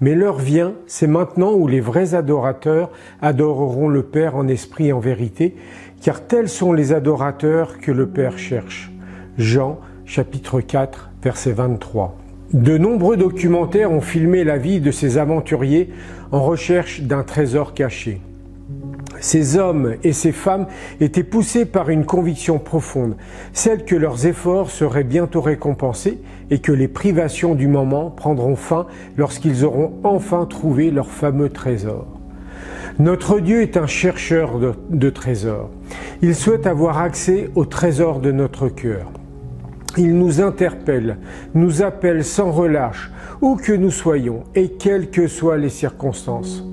Mais l'heure vient, c'est maintenant où les vrais adorateurs adoreront le Père en esprit et en vérité, car tels sont les adorateurs que le Père cherche. Jean, chapitre 4, verset 23. De nombreux documentaires ont filmé la vie de ces aventuriers en recherche d'un trésor caché. Ces hommes et ces femmes étaient poussés par une conviction profonde, celle que leurs efforts seraient bientôt récompensés et que les privations du moment prendront fin lorsqu'ils auront enfin trouvé leur fameux trésor. Notre Dieu est un chercheur de trésors. Il souhaite avoir accès au trésor de notre cœur. Il nous interpelle, nous appelle sans relâche, où que nous soyons et quelles que soient les circonstances.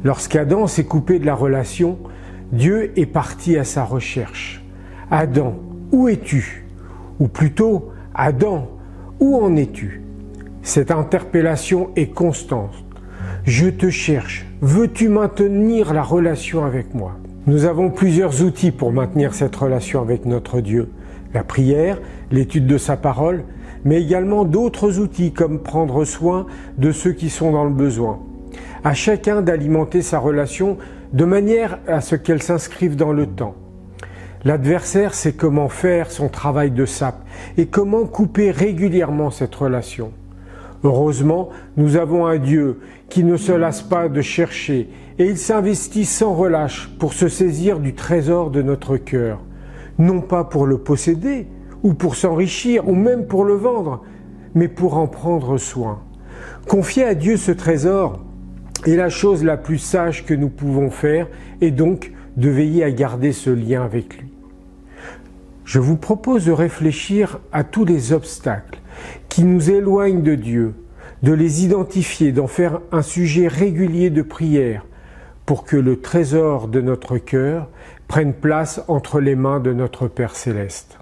Lorsqu'Adam s'est coupé de la relation, Dieu est parti à sa recherche. Adam, où es-tu? Ou plutôt, Adam, où en es-tu? Cette interpellation est constante. Je te cherche. Veux-tu maintenir la relation avec moi? Nous avons plusieurs outils pour maintenir cette relation avec notre Dieu. La prière, l'étude de sa parole, mais également d'autres outils comme prendre soin de ceux qui sont dans le besoin. À chacun d'alimenter sa relation de manière à ce qu'elle s'inscrive dans le temps. L'adversaire sait comment faire son travail de sape et comment couper régulièrement cette relation. Heureusement, nous avons un Dieu qui ne se lasse pas de chercher et il s'investit sans relâche pour se saisir du trésor de notre cœur. Non pas pour le posséder, ou pour s'enrichir, ou même pour le vendre, mais pour en prendre soin. Confier à Dieu ce trésor est la chose la plus sage que nous pouvons faire, et donc de veiller à garder ce lien avec lui. Je vous propose de réfléchir à tous les obstacles qui nous éloignent de Dieu, de les identifier, d'en faire un sujet régulier de prière, pour que le trésor de notre cœur prenne place entre les mains de notre Père Céleste.